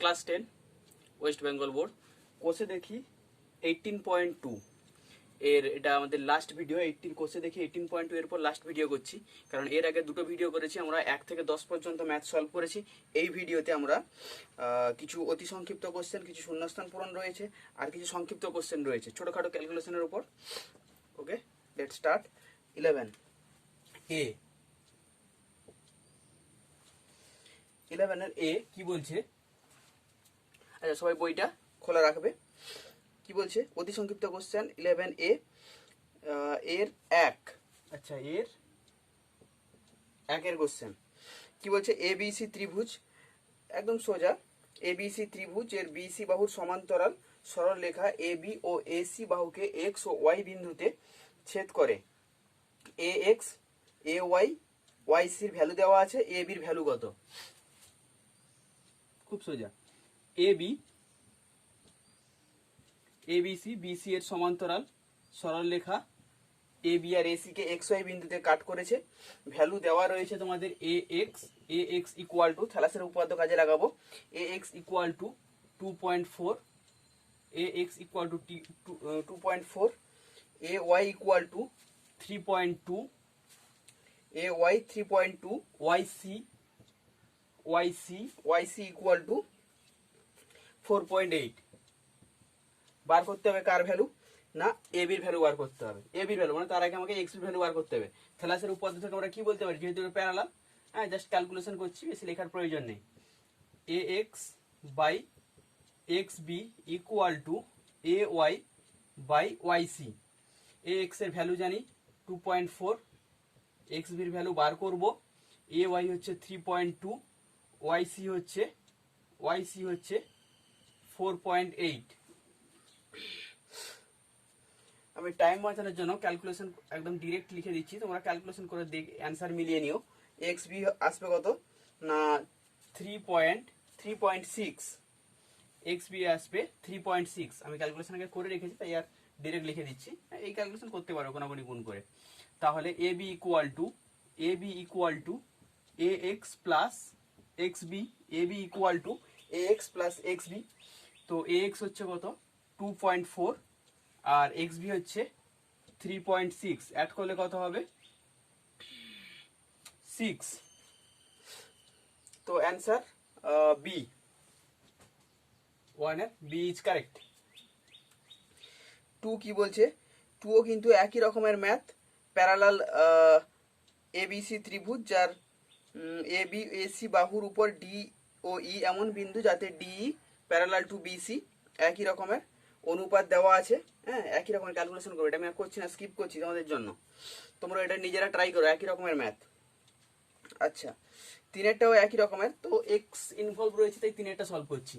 Class 10 West Bengal board কোর্সে দেখি 18.2 এর এটা আমাদের লাস্ট ভিডিও। 18 কোর্সে দেখি 18.2 এর পর লাস্ট ভিডিও করছি, কারণ এর আগে দুটো ভিডিও করেছি আমরা 1 থেকে 10 পর্যন্ত ম্যাথ সলভ করেছি। এই ভিডিওতে আমরা কিছু অতি সংক্ষিপ্ত কোশ্চেন, কিছু শূন্যস্থান পূরণ রয়েছে, আর কিছু সংক্ষিপ্ত কোশ্চেন রয়েছে ছোটোখাটো ক্যালকুলেশনের উপর। ওকে, লেটস স্টার্ট। 11 এ 11 এর এ কি বলছে? আচ্ছা, সবাই বইটা খোলা রাখবে। কি বলছে? অতি সংক্ষিপ্ত কোশ্চেন 11 এ এর এক। আচ্ছা, এর একের কোশ্চেন কি বলছে? এ বি সি ত্রিভুজ, একদম সোজা। এ বি সি ত্রিভুজ এর বি সি বাহুর সমান্তরাল সরল রেখা এ বি ও এ সি বাহুকে এক্স ও ওয়াই বিন্দুতে ছেদ করে। A X A Y Y সির ভ্যালু দেওয়া আছে, এ বির ভ্যালু কত? খুব সোজা। A B C B C এর সমান্তরাল সরল রেখা এ বি আর এসি কে এক্স ওয়াই বিন্দুতে কাট করেছে। ভ্যালু দেওয়া রয়েছে তোমাদের এ এক্স ইকুয়াল টু, থ্যালাসের উপপাদ্য কাজে লাগাবো। A X equal to 2.4, A X equal to 2.4, A Y equal to 3.2, A Y 3.2, Y C equal to 4.8। বার করতে হবে কার ভ্যালু? না, এ বির ভ্যালু বার করতে হবে। এ বির ভ্যালু মানে তার আগে আমাকে এক্স বির ভ্যালু বার করতে হবে। থ্যালাসের উপপাদ্য থেকে আমরা কি বলতে পারি? যেহেতু প্যারালাল, হ্যাঁ, জাস্ট ক্যালকুলেশন করছি, বেশি লেখার প্রয়োজন নেই। A X by X B equal to A Y by Y C. A X এর ভ্যালু জানি 2.4, এক্স বির ভ্যালু বার করব। এ ওয়াই হচ্ছে 3.2, ওয়াই সি হচ্ছে 4.8। আমি টাইম বাঁচানোর জন্য ক্যালকুলেশন একদম ডিরেক্ট লিখে দিচ্ছি, তোমরা ক্যালকুলেশন করে অ্যান্সার মিলিয়ে নিও। এক্স বি আসবে কত? না 3.6, এক্স বি আসবে 3.6। আমি ক্যালকুলেশন আগে করে রেখেছি, তাই আর ডিরেক্ট লিখে দিচ্ছি। এই ক্যালকুলেশন করতে পারো কোনাকুনি গুণ করে। তাহলে A B equal to A X plus X B, A B equal to A X plus X B. তো এ এক্স হচ্ছে কত? 2.4 আর এক্স বি হচ্ছে 3.6। অ্যাড করলে কত হবে? 6। তো অ্যান্সার বি, 1 এর বি ইজ কারেক্ট। 2 কি বলছে? 2ও কিন্তু একই রকমের ম্যাথ, প্যারালাল এবিসি ত্রিভুজ যার এ বি এ সি বাহুর উপর ডি ও ই এমন বিন্দু যাতে ডি প্যারালাল টু বিসি। একই রকমের অনুপাত দেওয়া আছে, হ্যাঁ, একই রকমের ক্যালকুলেশন করবে। এটা আমি করছি না, স্কিপ করছি তোমাদের জন্য, তোমরা এটা নিজেরা ট্রাই করো, একই রকমের ম্যাথ। আচ্ছা, তিনেরটাও একই রকমের, তো এক্স ইনভলভ রয়েছে তাই তিনেরটা সলভ করছি।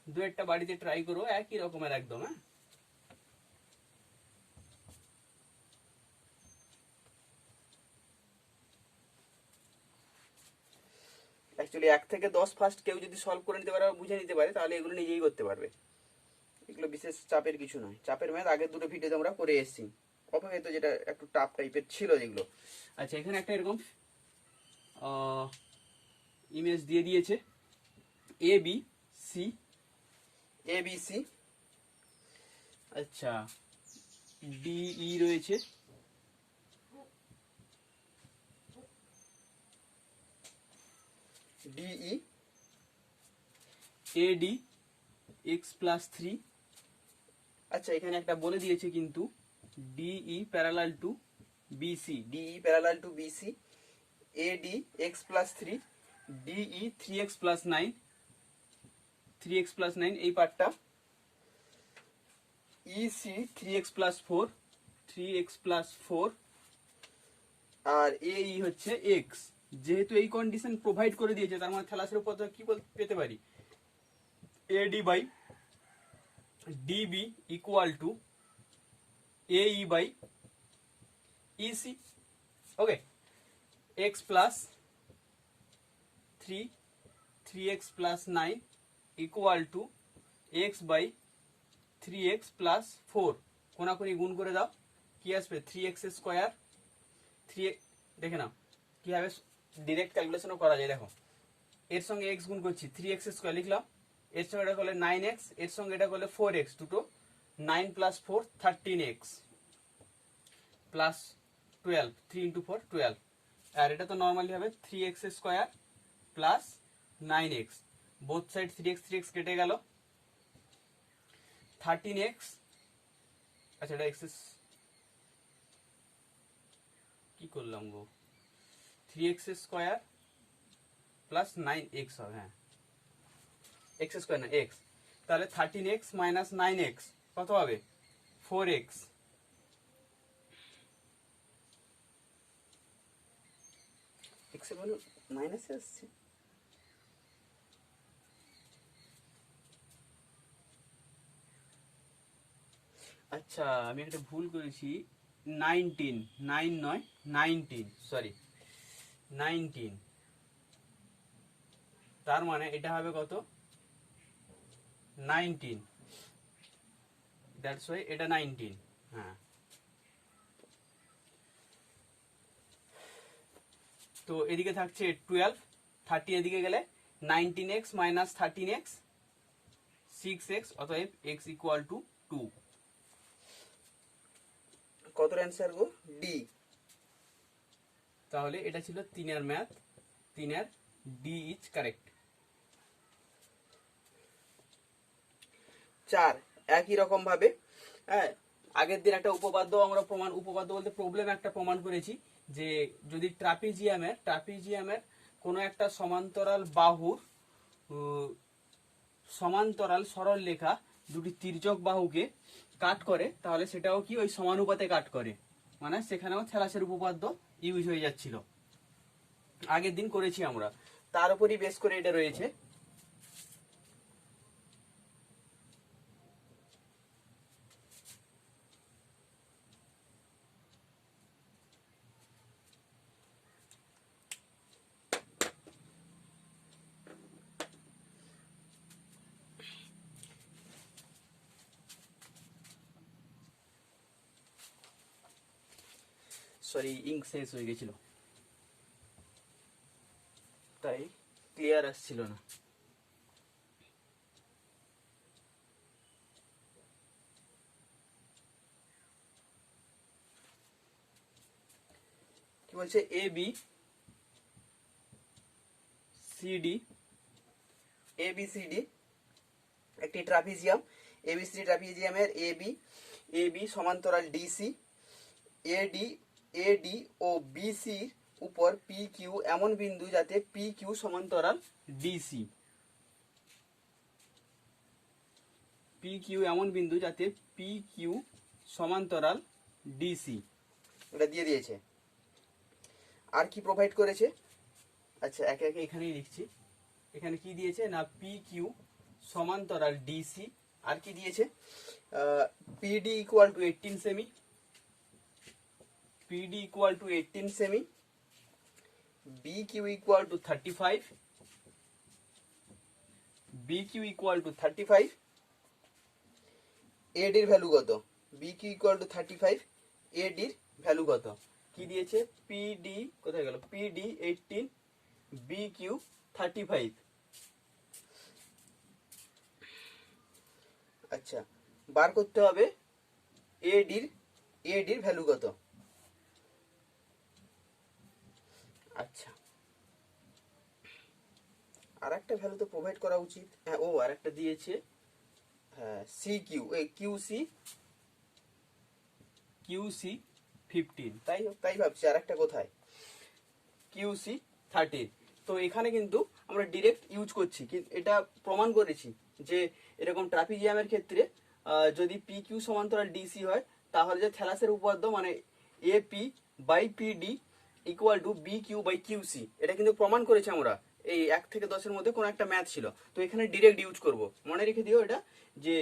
দু একটা বাড়িতে ট্রাই করো, একই রকমের একদম। হ্যাঁ, অ্যাকচুয়ালি 1 থেকে 10 ফার্স্ট কেউ যদি সলভ করে নিতে পারে, বুঝে নিতে পারে, তাহলে এগুলো নিজেই করতে পারবে। এগুলো বিশেষ চাপের কিছু নয়। চাপের ম্যাথ আগের দুটো ভিডিওতে আমরা করে এসেছি, অপেক্ষিত যেটা একটু টাফ টাইপের ছিল যেগুলো। আচ্ছা, এখানে একটা এরকম ইমেজ দিয়ে দিয়েছে এ বি সি। আচ্ছা, ডিই রয়েছে, ডিই এডি এক্স প্লাস 3। আচ্ছা, এখানে একটা বলে দিয়েছে কিন্তু DE parallel to BC, AD X plus 3, DE 3x plus 9, এই পার্টটা। ইসি 3x প্লাস 4, আর এই হচ্ছে এক্স। যেহেতু এই কন্ডিশন প্রোভাইড করে দিয়েছে, তার মানে থ্যালাসের উপর কি পেতে পারি? AD by DB equal to AE by EC. Okay, X plus 3x plus 9 equal to X by 3x plus 4। কোনাকুনি গুণ করে দাও, কি আসবে? 3x square. 3 দেখে নাও কিভাবে ডিরেক্ট ক্যালকুলেশনও করা যায়। দেখো, এর সঙ্গে এক্স গুণ করছি, 3x স্কোয়ার লিখলাম, এর সঙ্গে এটা করলে 9x, এর সঙ্গে এটা করলে 4x, দুটো 9 প্লাস 4 13x প্লাস 12, 3 ইন্টু 4 12, আর এটা তো নর্মালি হবে 3x square plus 9x, both side 3x কেটে গেল, 13x, আচ্ছা এটা এক্স কি করলাম গো, 3x স্কোয়ার প্লাস 9x হবে, হ্যাঁ x স্কোয়ার না x, তাহলে 13x মাইনাস 9x কত হবে 4x, x এর ভ্যালু মাইনাসে আসছে, আচ্ছা আমি একটা ভুল করেছি, 19, 9 নয় 19, সরি 19, তার মানে এটা হবে কত 19, দ্যাটস ওয়াই এটা 19, হ্যাঁ। তো এদিকে থাকছে 12, 30 এদিকে গেলে 19x মাইনাস 13x 6x, অতএব x ইকুয়াল টু 2। কত অ্যান্সার গো, ডি। তাহলে এটা ছিল 3 এর ম্যাথ, 3 এর ডি ইজ কারেক্ট। 4 একই রকম ভাবে, হ্যাঁ আগের দিন একটা উপপাদ্য আমরা প্রমাণ, উপপাদ্য বলতে প্রবলেম একটা প্রমাণ করেছি, যে যদি ট্রাপিজিয়ামের কোনো একটা সমান্তরাল বাহুর সমান্তরাল সরল রেখা দুটি তির্যক বাহুকে কাট করে, তাহলে সেটাও কি ওই সমানুপাতে কাট করে, মানে সেখানেও থ্যালাসের উপপাদ্য ইউজ হয়ে যাচ্ছিল, আগের দিন করেছি আমরা, তার উপরই বেস করে এটা রয়েছে। সরি ইঙ্ক শেষ হয়ে গেছিল, তাই ক্লিয়ার আসছিল না। কি বলছে, এ বি সি ডি একটি ট্রাপিজিয়াম, এবিসিডি ট্রাপিজিয়ামের এ বি সমান্তরাল ডিসি, এডি ও বিসি উপর পি কিউ এমন বিন্দু যাতে পি কিউ সমান্তরাল ডিসি, পি কিউ এমন বিন্দু যাতে পি কিউ সমান্তরাল ডিসি, এটা দিয়ে দিয়েছে। আর কি প্রোভাইড করেছে, আচ্ছা একে একে এখানেই লিখছি, এখানে কি দিয়েছে না পি কিউ সমান্তরাল ডিসি, আর কি দিয়েছে পিডি ইকুয়াল টু 18 সেমি, পিডি ইকুয়াল টু 18 সেমি, BQ equal to 35, BQ equal to 35, এডির ভ্যালু কত, বিকিউ ইকুয়াল টু 35, এডির ভ্যালু কত, কি দিয়েছে পিডি, কোথায় গেল পিডি 18, বিকিউ 35, আচ্ছা বার করতে হবে এডির ভ্যালু কত, আচ্ছা আর একটা ভ্যালু তো প্রোভাইড করা উচিত, হ্যাঁ ও আর একটা দিয়েছে, হ্যাঁ সি কিউ কিউসি 15, তাই ভাবছি আর একটা কোথায় কিউসি 13। তো এখানে কিন্তু আমরা ডিরেক্ট ইউজ করছি, এটা প্রমাণ করেছি যে এরকম ট্রাপিজিয়ামের ক্ষেত্রে যদি পি কিউ সমান্তরাল ডিসি হয়, তাহলে যে থ্যালাসের উপপাদ্য মানে AP by PD equal to B Q by QC, এটা কিন্তু প্রমাণ করেছি আমরা, এই 1 থেকে 10 এর মধ্যে কোনো একটা ম্যাথ ছিল, তো এখানে ডিরেক্ট ইউজ করব, মনে রেখে দিও এটা, যে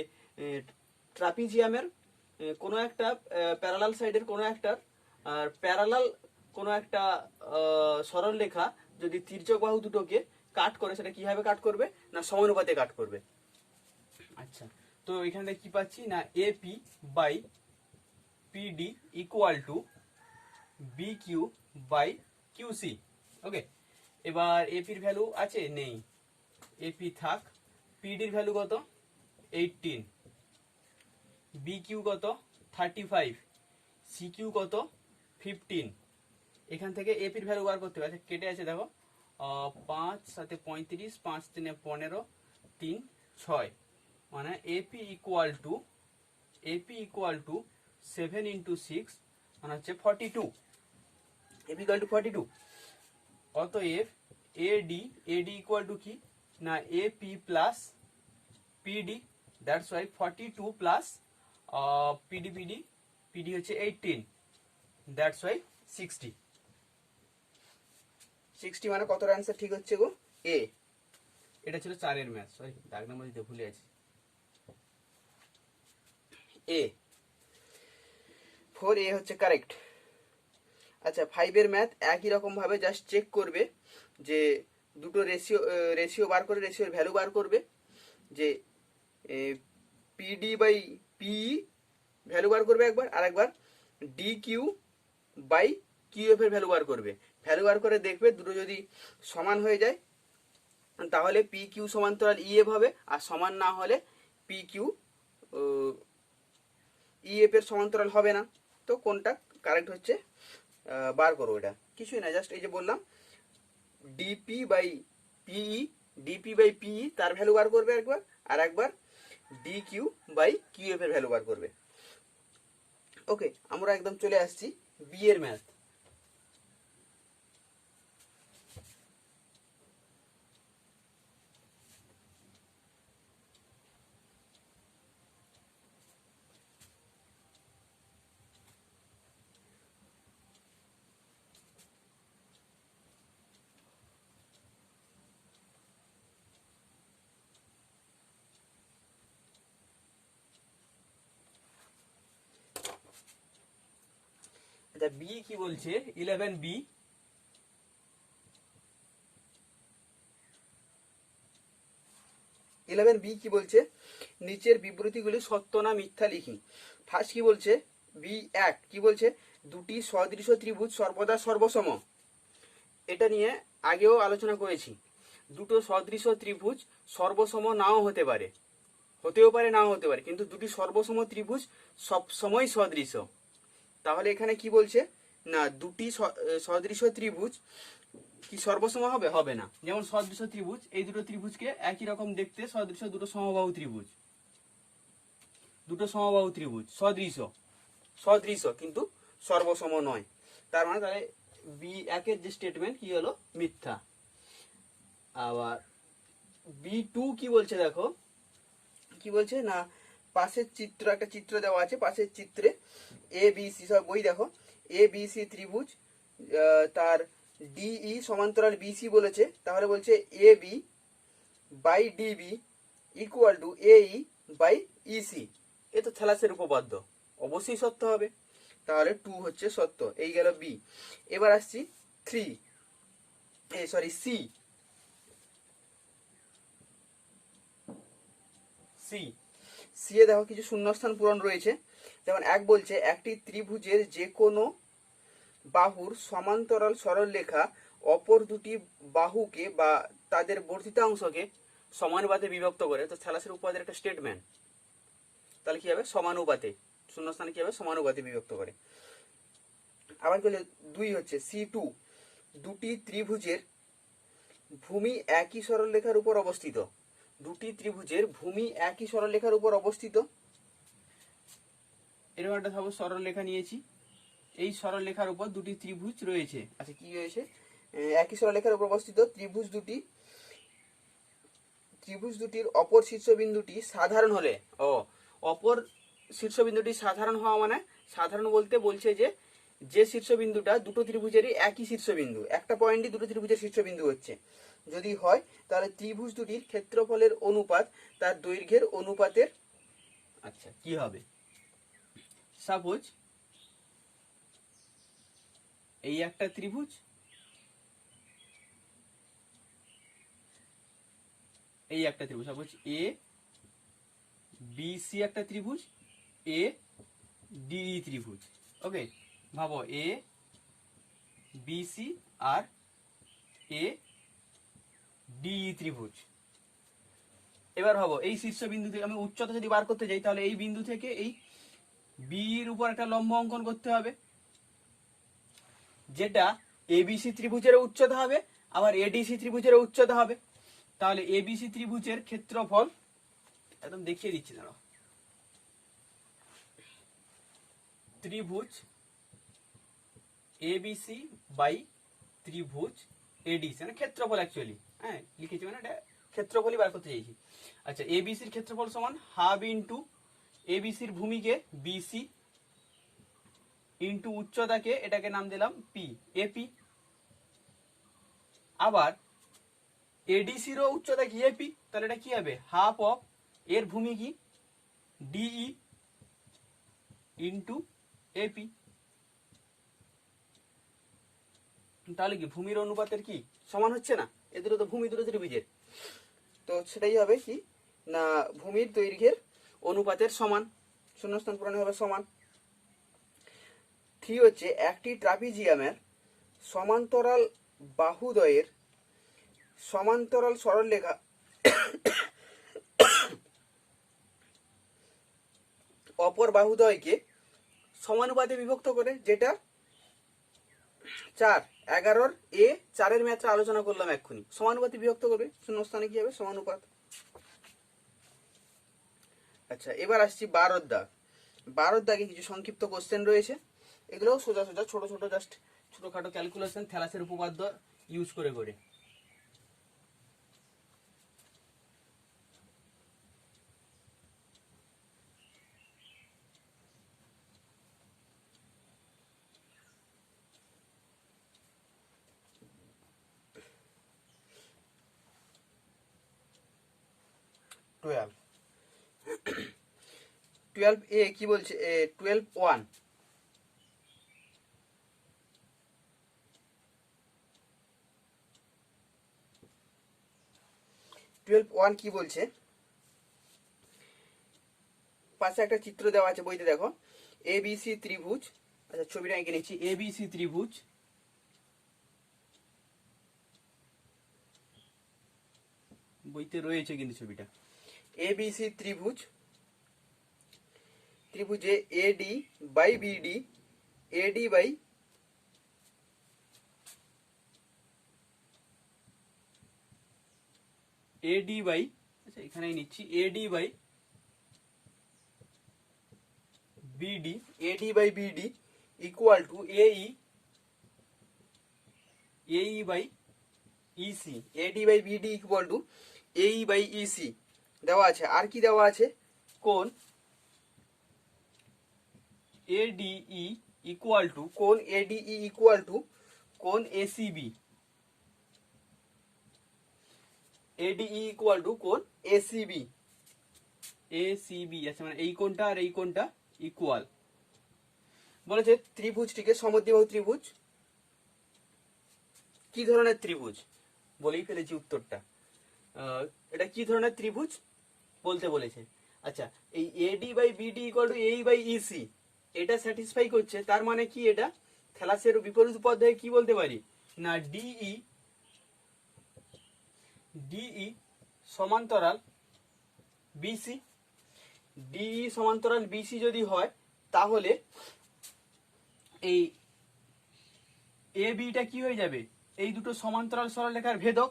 ট্রাপিজিয়ামের কোনো একটা প্যারালাল সাইডের কোনো একটা, আর প্যারালাল কোনো একটা সরল রেখা যদি তির্যক বাহু দুটোকে কাট করে, সেটা কিভাবে কাট করবে না সমানুপাতে কাট করবে। আচ্ছা তো এখানে কি পাচ্ছি না AP by PD equal to B Q by QC, okay এবার এপির ভ্যালু আছে নেই, এপি থাক। পিডির ভ্যালু কত 18, বি কিউ কত 35, সি কিউ কত 15। এখান থেকে এপির ভ্যালু বার করতে হবে। আচ্ছা কেটে আছে দেখো, 5 7 35, 5 3 15, 3 6, মানে এপি ইকুয়াল টু 7 ইন্টু 6 মানে হচ্ছে 42, এপি ইকুয়াল টু 42। অতএব এডি ইকুয়াল টু কি না AP plus PD, that's why 42 plus PD হচ্ছে 18, দ্যাটস ওয়াই 60। 60 মানে কত অ্যান্সার ঠিক হচ্ছে গো এ। এটা ছিল 4 এর ম্যাথ, সরি দাগ নাম্বার দিতে ভুলে আছি, এ 4A হচ্ছে কারেক্ট। আচ্ছা 5 এর ম্যাথ একই রকম ভাবে জাস্ট চেক করবে যে দুটো রেশিও বার করে রেশিওর ভ্যালু বার করবে, যে পিডি বাই পিই ভ্যালু বার করবে একবার, আর একবার ডি কিউ বাই কিউএফ এর ভ্যালু বার করবে। ভ্যালু বার করে দেখবে দুটো যদি সমান হয়ে যায় তাহলে পি কিউ সমান্তরাল ইএফ হবে, আর সমান না হলে পি কিউ ইএফ এর সমান্তরাল হবে না। তো কোনটা কারেক্ট হচ্ছে বার করো, এটা কিছুই না, জাস্ট এই যে বললাম ডিপি বাই পিই তার ভ্যালু বার করবে একবার, আর একবার ডি কিউ বাই কিউএফ এর ভ্যালু বার করবে। ওকে, আমরা একদম চলে আসছি বি এর ম্যাথ। আচ্ছা বি কি বলছে 11B, কি বলছে নিচের বিবৃতিগুলি সত্য না মিথ্যা লিখি। ফার্স্ট কি বলছে B1 কি বলছে দুটি সদৃশ ত্রিভুজ সর্বদা সর্বসম। এটা নিয়ে আগেও আলোচনা করেছি, দুটো সদৃশ ত্রিভুজ সর্বসম নাও হতে পারে, হতেও পারে নাও হতে পারে, কিন্তু দুটি সর্বসম ত্রিভুজ সব সময় সদৃশ। তাহলে এখানে কি বলছে না দুটি সদৃশ ত্রিভুজ কি সর্বসম হবে, হবে না। যেমন সদৃশ ত্রিভুজ, এই দুটো ত্রিভুজকে একই রকম দেখতে সদৃশ, দুটো সমবাহু ত্রিভুজ, সদৃশ কিন্তু সর্বসম নয়। তার মানে তাহলে B1 এর যে স্টেটমেন্ট কি হলো মিথ্যা। আবার B2 কি বলছে দেখো, কি বলছে না পাশের চিত্র, একটা চিত্র দেওয়া আছে, পাশের চিত্রে এ বি সি, সব বই দেখো, এ বি সি ত্রিভুজ, তার ডিই সমান্তরাল বিসি বলেছে, তাহলে বলছে A B by DB equal to AE by EC. এ তো থ্যালাসের উপপাদ্য, অবশ্যই সত্য হবে, তাহলে 2 হচ্ছে সত্য। এই গেল বি। এবার আসছি 3, সি। সি এ দেখো কিছু শূন্যস্থান পূরণ রয়েছে। যেমন 1 বলছে একটি ত্রিভুজের যে কোনো বাহুর সমান্তরাল সরলরেখা অপর দুটি বাহুকে বা তাদের বর্ধিতাংশকে সমানুপাতে বিভক্ত করে। তো থ্যালাসের উপপাদ্যের একটা স্টেটমেন্ট, তাহলে কি হবে সমানুপাতে, শূন্যস্থানে কি হবে সমানুপাতে বিভক্ত করে। আবার কি হলো 2 হচ্ছে C2 দুটি ত্রিভুজের ভূমি একই সরলরেখার উপর অবস্থিত, দুটি ত্রিভুজের ভূমি একই সরলরেখার উপর অবস্থিত। এরকম একটা ভাবো সরলরেখা নিয়েছি, এই সরলরেখার উপর দুটি ত্রিভুজ রয়েছে। আচ্ছা কি রয়েছে, একই সরলরেখার উপর অবস্থিত ত্রিভুজ দুটির অপর শীর্ষবিন্দুটি সাধারণ হলে, অপর শীর্ষবিন্দুটি সাধারণ হওয়া মানে, সাধারণ বলতে বলছে যে শীর্ষবিন্দুটা দুটো ত্রিভুজেরই একই শীর্ষবিন্দু, একটা পয়েন্টই দুটো ত্রিভুজের শীর্ষবিন্দু হচ্ছে, যদি হয় তাহলে ত্রিভুজ দুটির ক্ষেত্রফলের অনুপাত তার দৈর্ঘ্যের অনুপাতের। আচ্ছা কি হবে, সাপোজ এই একটা ত্রিভুজ, এই একটা ত্রিভুজ, সাপোজ এ বি সি একটা ত্রিভুজ, এ ডি ত্রিভুজ। ওকে, ভাবো এ বি সি আর এ ডিই ত্রিভুজ। এবার ভাবো এই শীর্ষবিন্দু থেকে আমি উচ্চতা যদি বার করতে যাই তাহলে এই বিন্দু থেকে এই বির উপর একটা লম্ব অঙ্কন করতে হবে, যেটা এবিসি ত্রিভুজের উচ্চতা হবে আবার এডিসি ত্রিভুজের উচ্চতা হবে। তাহলে এবিসি ত্রিভুজের ক্ষেত্রফল একদম দেখিয়ে দিচ্ছি দাঁড়াও, ত্রিভুজ এবিসি বাই ত্রিভুজ এডিসি, মানে ক্ষেত্রফল অ্যাকচুয়ালি, হ্যাঁ লিখেছি, মানে এটা ক্ষেত্রফলই বার করতে চাইছি। আচ্ছা, এবিসির ক্ষেত্রফল সমান হাফ ইন্টু এবিসির ভূমিকে বিসি ইন্টু উচ্চতাকে এটাকে নাম দিলাম পি, এপি। আবার এডিসিরও উচ্চতা কি এপি, তাহলে এটা কি হবে হাফ অফ এর ভূমি কি ডিই ইন্টু এপি। তাহলে কি ভূমির অনুপাতের কি সমান হচ্ছে না, এ দুটো তো ভূমি দুটো ত্রিভুজের, তো সেটাই হবে কি না ভূমির দৈর্ঘ্যের অনুপাতের সমান, শূন্যস্থান পূরণ হবে সমান। 3 হচ্ছে একটি ট্রাপিজিয়ামের সমান্তরাল বাহুদ্বয়ের সমান্তরাল সরলরেখা অপর বাহুদ্বয়কে সমানুপাতে বিভক্ত করে, যেটা 4 11 এ 4 ম্যাথে আলোচনা করলাম এক্ষুনি। সমানুপাতে বিভক্ত করবে, শূন্যস্থানে কি হবে সমানুপাত। আচ্ছা, এবার আসছি 12 দাগ। 12 দাগে কিছু সংক্ষিপ্ত কোশ্চেন রয়েছে, এগুলোও সোজা সোজা ছোট ছোট জাস্ট ছোটখাটো ক্যালকুলেশন থ্যালাসের উপপাদ্য ইউজ করে করে। টুয়েলভ 12 এ কি বলছে, 12(1) 12(1) কি বলছে, পাশে একটা চিত্র দেওয়া আছে বইতে, দেখো এবিসি ত্রিভুজ। আচ্ছা, ছবিটা এঁকে নিচ্ছি, এবিসি ত্রিভুজ বইতে রয়েছে কিন্তু ছবিটা। এবিসি ত্রিভুজ, ত্রিভুজে AD by BD, AD by AD by, আচ্ছা এখানেই নিচ্ছি, AD by BD, AD by BD equal to AE by EC, AD by BD equal to AE by EC দেওয়া আছে। আর কি দেওয়া আছে, কোণ এডিই ইকুয়াল টু, কোণ এডিই ইকুয়াল টু কোণ এসিবি, এডিই ইকুয়াল টু কোণ এসিবি, এসিবি আছে, মানে এই কোণটা আর এই কোণটা ইকুয়াল। বলেছে ত্রিভুজটিকে সমদ্বিবাহু ত্রিভুজ, কি ধরনের ত্রিভুজ বলেই ফেলেছি উত্তরটা। এটা কি ধরনের ত্রিভুজ বলতে বলেছে। আচ্ছা, এই AD by BD equal to AE by EC এটা স্যাটিসফাই করছে, তার মানে কি এটা থ্যালাসের বিপরীত পদ্ধতি কি বলতে পারি না ডিই সমান্তরাল বিসি, ডিই সমান্তরাল বিসি যদি হয় তাহলে এই এ বিটা কি হয়ে যাবে, এই দুটো সমান্তরাল সরলরেখার ভেদক,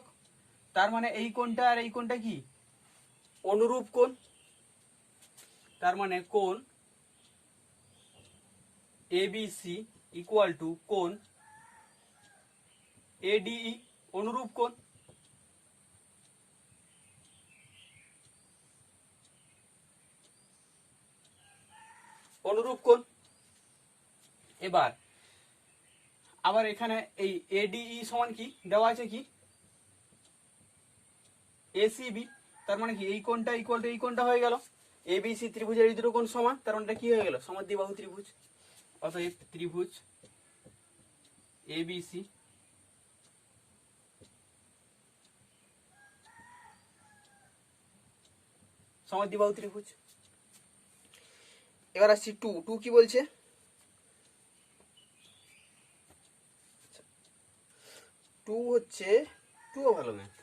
তার মানে এই কোণটা আর এই কোণটা কি অনুরূপ কোণ, তার মানে কোণ এবিসি ইকুয়াল টু কোণ এডিই, অনুরূপ কোণ। অনুরূপ কোণ। এবার আবার এখানে এই এডিই সমান কি দেওয়া আছে, কি এসিবি, তার মানে কি এই কোণটা ইকুয়াল টু এই কোণটা হয়ে গেল। এবিসি ত্রিভুজের এই দুটো কোণ সমান, তার মানে কি হয়ে গেল সমদ্বিবাহু ত্রিভুজ। অতএব ত্রিভুজ এবিসি সমদ্বিবাহু ত্রিভুজ। এবার আসছি টু কি বলছে, টু হচ্ছে টুও ভালো ম্যাথ,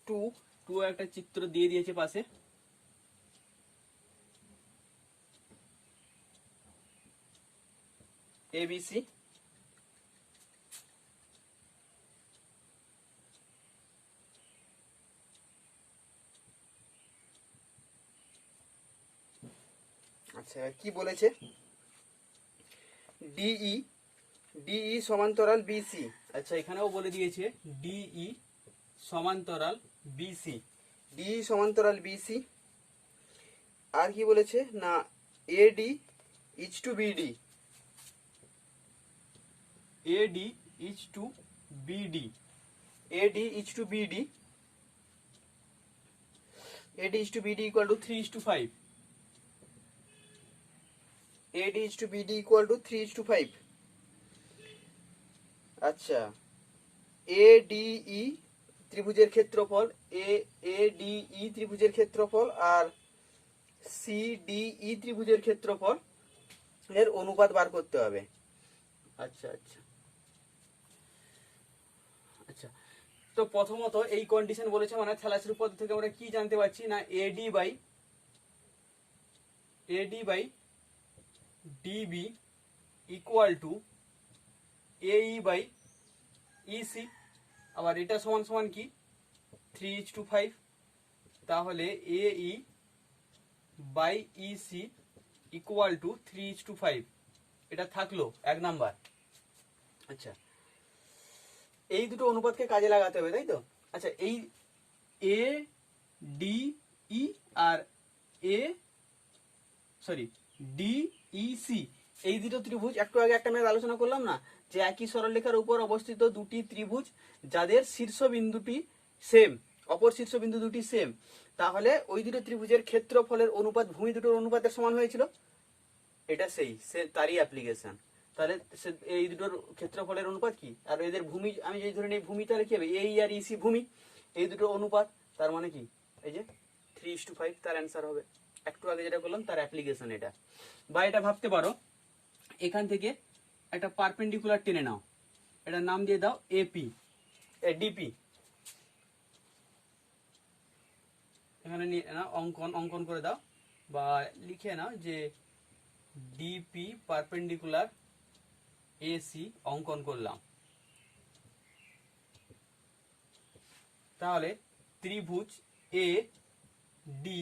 টু টু একটা চিত্র দিয়ে দিয়েছে পাশে। ABC, আচ্ছা কি বলেছে, ডিই ডিই সমান্তরাল বিসি। আচ্ছা এখানেও বলে দিয়েছে ডিই সমান্তরাল বিসি, ডিই সমান্তরাল বিসি। আর কি বলেছে না AD is to BD, AD is to BD, AD is to BD, AD is to BD equal to 3:5, AD is to BD equal to 3:5। আচ্ছা ADE ত্রিভুজের ক্ষেত্রফল, ADE ত্রিভুজের ক্ষেত্রফল আর CDE ত্রিভুজের ক্ষেত্রফল এর অনুপাত বার করতে হবে। আচ্ছা আচ্ছা আচ্ছা, তো প্রথমত এই কন্ডিশন বলেছে মানে থ্যালাসের পদ্ধতি থেকে আমরা কি জানতে পারছি না AD by DB equal to AE by EC। আবার এটা সমান সমান কি 3:5, তাহলে AE by EC equal to 3:5, এটা থাকলো এক নাম্বার। আচ্ছা এই দুটো অনুপাতকে কাজে লাগাতে হবে তাই তো। আচ্ছা এই ADE আর DEC এই দুটো ত্রিভুজ, একটু আগে একটা ম্যাথ আলোচনা করলাম না যে একই সরলরেখার উপর অবস্থিত দুটি ত্রিভুজ যাদের শীর্ষবিন্দুটি সেম, অপর শীর্ষবিন্দু দুটি সেম, তাহলে ওই দুটো ত্রিভুজের ক্ষেত্রফলের অনুপাত ভূমি দুটোর অনুপাতের সমান হয়েছিল, এটা তারই অ্যাপ্লিকেশন। তাহলে এই দুটোর ক্ষেত্রফলের অনুপাত কি, আর এদের ভূমি আমি যদি ধরে নিই ভূমি, তাহলে কি হবে এই আর ইসি ভূমি, এই দুটো অনুপাত, তার মানে কি এই যে 3:5 তার অ্যান্সার হবে। একটু আগে যেটা করলাম তার অ্যাপ্লিকেশন এটা। বা এটা ভাবতে পারো এখান থেকে একটা পারপেন্ডিকুলার টেনে নাও, এটার নাম দিয়ে দাও এপি, ডিপি, এখানে নিয়ে নাও অঙ্কন করে দাও বা লিখে নাও যে ডিপি পারপেন্ডিকুলার এসি অঙ্কন করলাম। তাহলে ত্রিভুজ এ ডি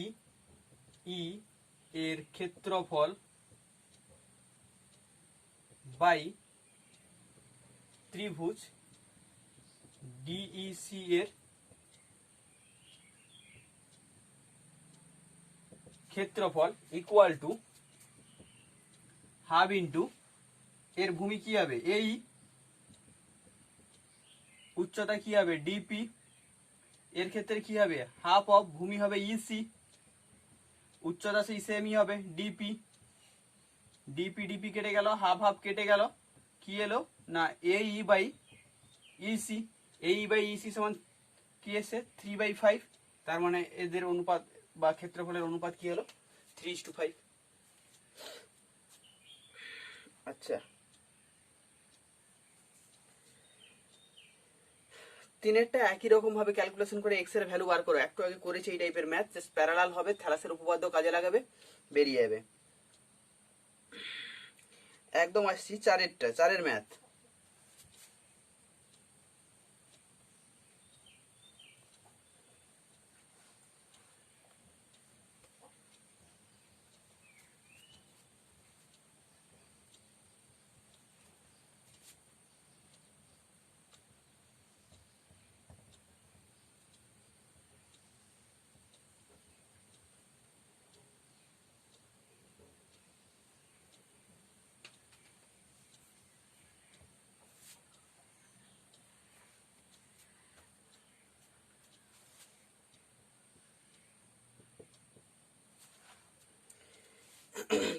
ই এর ক্ষেত্রফল বাই ত্রিভুজ ডিইসি এর ক্ষেত্রফল ইকুয়াল টু হাফ ইন্টু এর ভূমি কি হবে এই, উচ্চতা কি হবে ডিপি, এর ক্ষেত্রে কি হবে হাফ অফ ভূমি হবে ইসি, উচ্চতা সেই সেমই হবে ডিপি, ডিপি ডিপি কেটে গেল, হাফ হাফ কেটে গেল, কি এলো না এই বাই ইসি, এই বাই ইসি সমান কি এসে 3/5, তার মানে এদের অনুপাত বা ক্ষেত্রফলের অনুপাত কি হলো 3:5। আচ্ছা তিনেরটা একই রকম ভাবে ক্যালকুলেশন করে এক্স এর ভ্যালু বার করো, একটু আগে করেছে এই টাইপের ম্যাথ, জাস্ট প্যারালাল হবে, থ্যালাসের উপপাদ্য কাজে লাগাবে, বেরিয়ে যাবে। একদম আসছি চারের ম্যাথ।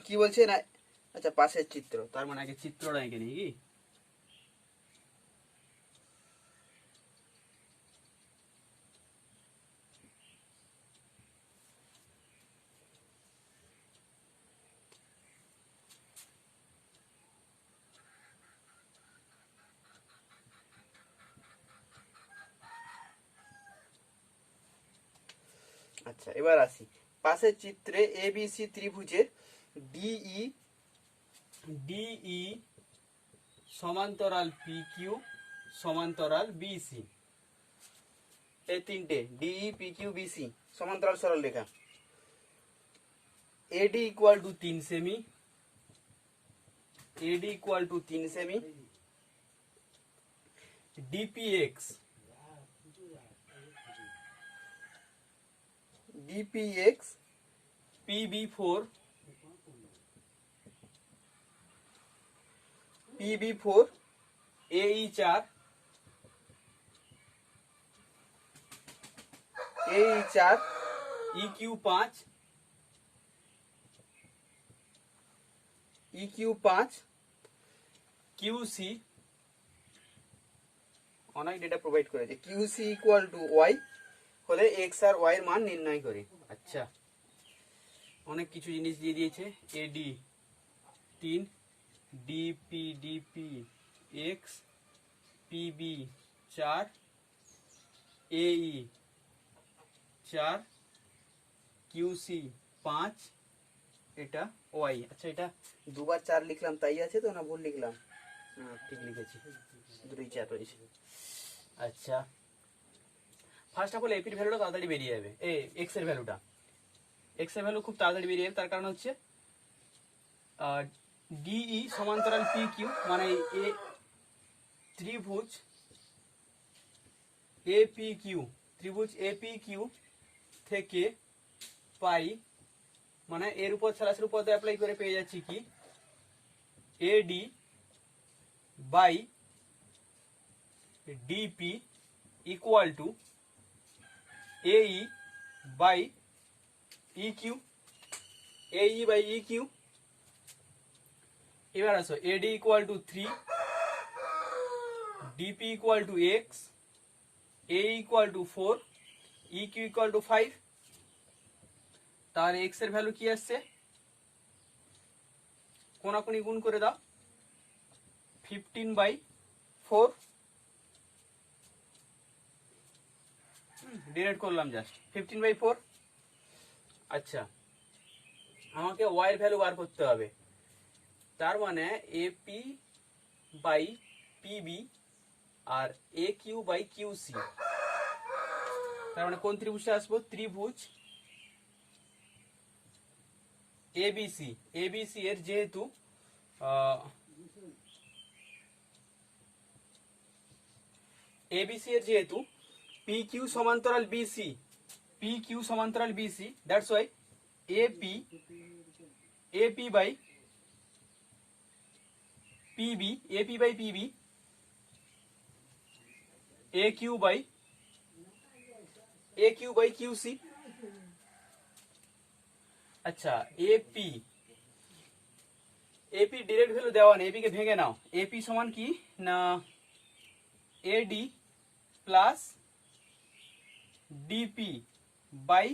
কি বলছে না, আচ্ছা পাশের চিত্র, তার মানে আগে চিত্রটা এঁকে নিই কি। আচ্ছা এবার আসি পাশের চিত্রে এবিসি ত্রিভুজের ডিই ডিই সমান্তরাল পি কিউ সমান্তরাল বিসি, এই তিনটে ডিই পি কিউ বিসি সমান্তরাল সরল রেখা। এডি ইকুয়াল টু 3 সেমি, এডি ইকুয়াল টু 3 সেমি, ডিপিএক্স ডিপিএক্স পিবি4 পিবি4 এই4 এই4 ইকিউ5 ইকিউ5 কিউসি, অনেক ডেটা প্রোভাইড করেছে, কিউসি ইকুয়াল টু ওয়াই হলে এক্স আর ওয়াই এর মান নির্ণয় করি। আচ্ছা অনেক কিছু জিনিস দিয়ে দিয়েছে, এডি 3, ডিপি ডিপি এক্স, পিবি 4, এই 4, কিউসি 5, এটা ওয়াই। আচ্ছা এটা দুবার 4 লিখলাম তাই আছে তো, না ভুল লিখলাম? ঠিক লিখেছি, দুটোই 4 রয়েছে। আচ্ছা ফার্স্ট অফ অল এপির ভ্যালুটা তাড়াতাড়ি বেরিয়ে যাবে, এক্স এর ভ্যালুটা, এক্স এর ভ্যালু খুব তাড়াতাড়ি বেরিয়ে যাবে। তার কারণ হচ্ছে ডিই সমান্তরাল পি কিউ, মানে এ ত্রিভুজ এপি কিউ, ত্রিভুজ এপি কিউ থেকে পাই, মানে এর উপর স্যালাসের উপর অ্যাপ্লাই করে পেয়ে যাচ্ছি কি AD by DP equal to AE by E Q, AE by E Q. এবার আসো AD equal to 3, DP equal to X, A equal to 4, E Q equal to 5। তাহলে এক্স এর ভ্যালু কি আসছে, কোনাকুনি গুণ করে দাও, 15/4, ডিরেক্ট করলাম জাস্ট 15/4। আচ্ছা আমাকে ওয়াই এর ভ্যালু বার করতে হবে, তার মানে এপি বাই পিবি আর এ কিউ বাই কিউসি, তার মানে কোন ত্রিভুজে আসবো, ত্রিভুজ এবিসি, এবিসি এর যেহেতু এবিসি এর যেহেতু পি কিউ সমান্তরাল বিসি, পি কিউ সমান্তরাল BC, that's why AP AP by PB, AP by PB, A Q by QC. আচ্ছা এপি, এপি ডিরেক্ট ভ্যালু দেওয়া নেই, এপি কে ভেঙে নাও, এপি সমান কি না AD plus DP by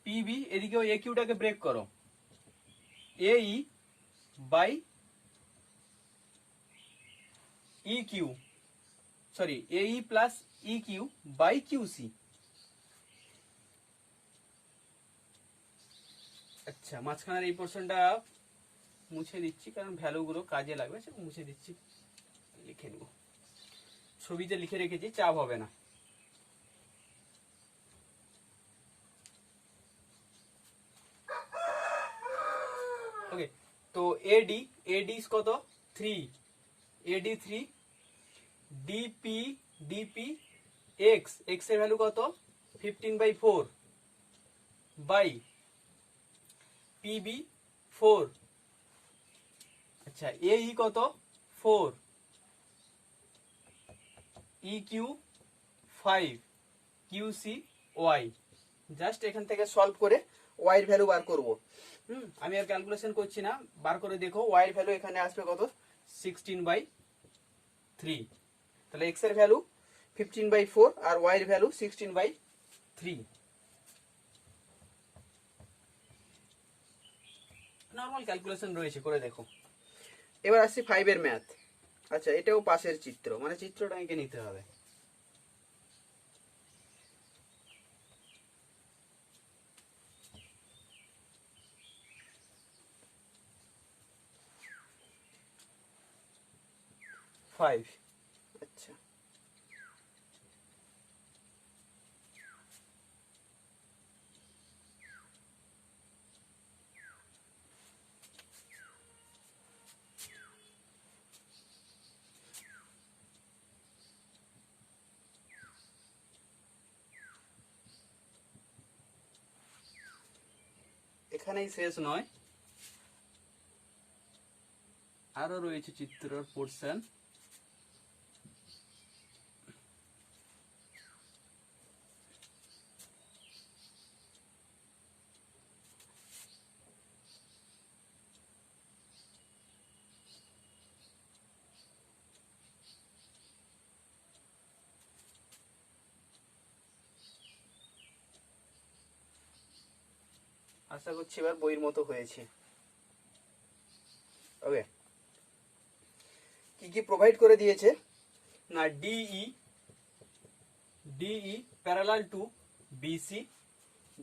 PB, এদিকেও এ কিউটাকে ব্রেক করো, AE by E Q, sorry AE plus E Q by QC. আচ্ছা মাঝখানের এই পোর্শনটা মুছে দিচ্ছি কারণ ভ্যালুগুলো কাজে লাগবে, সেটা মুছে দিচ্ছি, লিখে নেব, ছবিতে লিখে রেখেছি, চাপ হবে না। ওকে তো এডি, এডি কত 3, AD 3, DP DP X, X এর ভ্যালু কত 15/4 বাই পিবি 4। আচ্ছা এই কত 4, E Q 5, QC Y. Just এখান থেকে সলভ করে ওয়াই এর ভ্যালু বার করব। আমি আর ক্যালকুলেশন করছি না, বার করে দেখো ওয়াই এর ভ্যালু এখানে আসবে কত 16/3। তাহলে এক্স এর ভ্যালু 15/4 আর ওয়াই এর ভ্যালু 16/3। নর্মাল ক্যালকুলেশন রয়েছে, করে দেখো। এবার আসছি 5 এর ম্যাথ। আচ্ছা এটাও পাশের চিত্র, মানে চিত্রটা এঁকে নিতে হবে। 5। আচ্ছা, এখানেই শেষ নয়, আরো রয়েছে চিত্রর পোর্শন। আশা করছি এবার বইয়ের মতো হয়েছে। ওকে, কি কি প্রোভাইড করে দিয়েছে না, DE parallel to BC,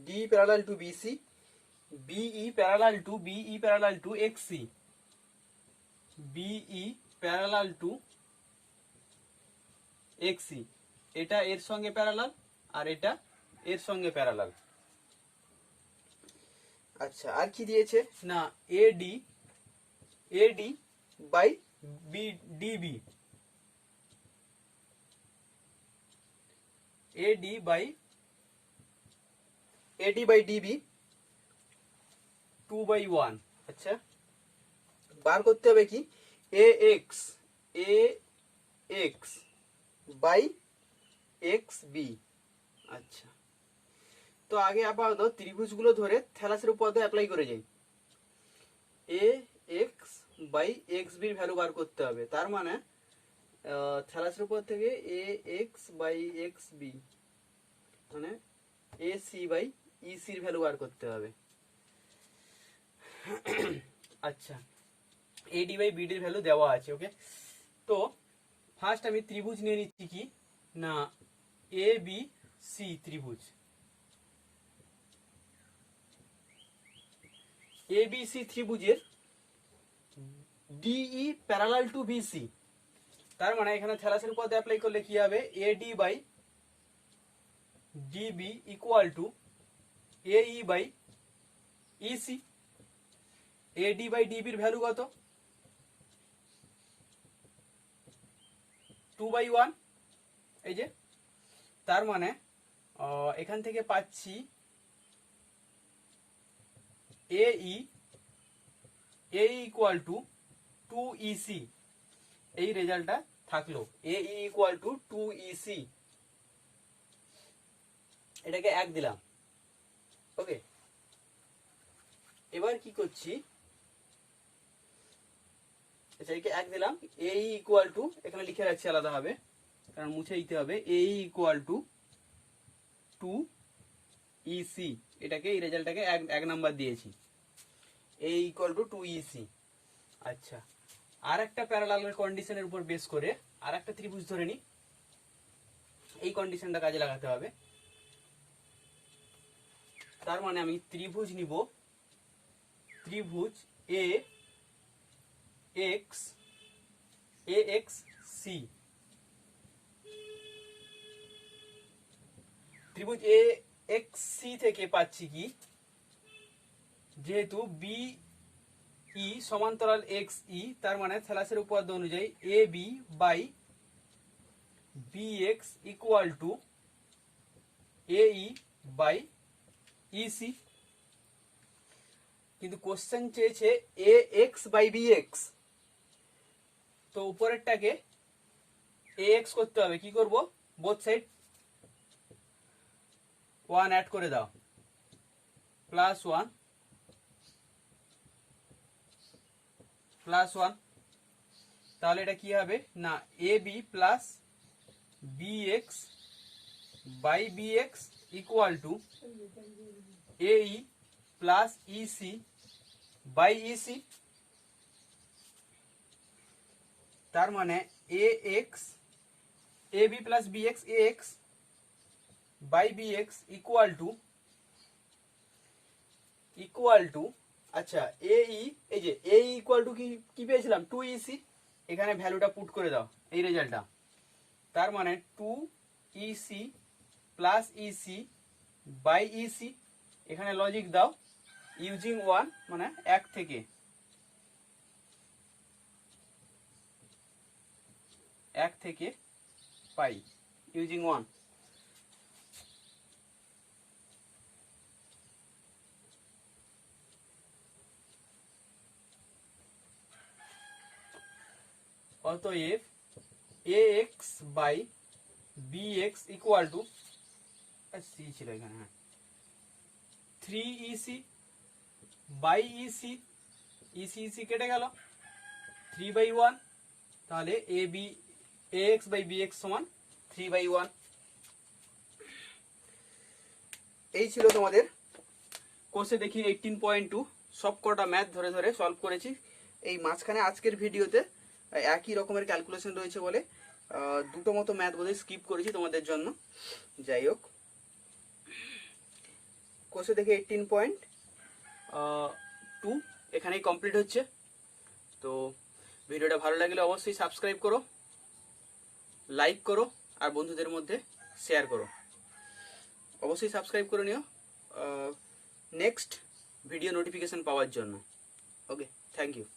D parallel to BC, BE parallel to XC, BE parallel to XC, এটা এর সঙ্গে প্যারালাল আর এটা এর সঙ্গে প্যারালাল। আচ্ছা, আর কি দিয়েছে না, AD by DB, AD by DB 2/1। আচ্ছা, বার করতে হবে কি, A X by X B. আচ্ছা, তো আগে আপাতত ত্রিভুজগুলো ধরে থ্যালাসের উপপাদ্য অ্যাপ্লাই করে যাই। এ এক্স বাই এক্স বির ভ্যালু বার করতে হবে, তার মানে থ্যালাসের উপর থেকে A X by X B মানে এ সি বাই ই সির ভ্যালু বার করতে হবে। আচ্ছা, এডি বাই বিডির ভ্যালু দেওয়া আছে। ওকে, তো ফার্স্ট আমি ত্রিভুজ নিয়ে নিচ্ছি কি না, এ বি সি ত্রিভুজ। এবিসি ত্রিভুজের ডিই প্যারালাল টু বিসি, তার মানে এখানে থ্যালাসের উপপাদ্য অ্যাপ্লাই করলে কি হবে, AD by DB equal to AE by EC. AD by ডিবির ভ্যালু কত, 2/1। এই যে, তার মানে এখান থেকে পাচ্ছি এই ইকুয়াল টু 2EC, এই রেজাল্টটা থাকলো, এই ইকুয়াল টু 2EC। এটাকে 1 দিলাম। ওকে, এবার কি করছি, আচ্ছা একে 1 দিলাম, এই ইকুয়াল টু, এখানে লিখে রাখছি আলাদাভাবে কারণ মুছে দিতে হবে, এই ইকুয়াল টু 2EC, এটাকে এই রেজাল্টটাকে 1 নাম্বার দিয়েছি, এই ইকুয়াল টু 2EC। আচ্ছা, আর একটা প্যারালালের কন্ডিশনের উপর বেস করে আর একটা ত্রিভুজ ধরে নি, এই কন্ডিশনটা কাজে লাগাতে হবে। তার মানে আমি ত্রিভুজ নিব, ত্রিভুজ এ এক্স সি, ত্রিভুজ এ এক্স সি থেকে পাচ্ছি কি, যেহেতু বি ই সমান্তরাল এক্স ই, তার মানে থ্যালাসের উপপাদ্য অনুযায়ী A B by B X equal to A E by EC. কিন্তু কোশ্চেন চেয়েছে A X by B X, তো উপরেরটাকে এ এক্স করতে হবে, কি করব, বোথ সাইড 1 অ্যাড করে দাও, +1 +1, তাহলে এটা কি হবে না, A B plus B X by B X equal to A E plus EC by EC. তার মানে A X, A B plus B X, A X by B X equal to, আচ্ছা এ ই, এই যে এ equal to কি পেয়েছিলাম, 2EC, এখানে ভ্যালুটা put করে দাও, এই রেজাল্টটা। তার মানে 2EC plus EC by EC, এখানে লজিক দাও ইউজিং 1 মানে 1 থেকে, 1 থেকে পাই ইউজিং 1। অতএব ax by bx equal to, C ছিল এখানে, হ্যাঁ, 3EC বাই ইসি, ইসি কেটে গেল 3/1, তাহলে ax বাই bx সমান 3/1। এই ছিল তোমাদের কোর্সে দেখি 18.2 সব কটা ম্যাথ ধরে ধরে সলভ করেছি। এই মাঝখানে আজকের ভিডিওতে একই রকমের ক্যালকুলেশন রয়েছে বলে দুটো মতো ম্যাথ বোধহয় স্কিপ করেছি তোমাদের জন্য। যাই হোক, কোর্সে দেখে 18.2 এখানেই কমপ্লিট হচ্ছে। তো ভিডিওটা ভালো লাগলে অবশ্যই সাবস্ক্রাইব করো, লাইক করো, আর বন্ধুদের মধ্যে শেয়ার করো। অবশ্যই সাবস্ক্রাইব করে নিও নেক্সট ভিডিও নোটিফিকেশন পাওয়ার জন্য। ওকে, থ্যাংক ইউ।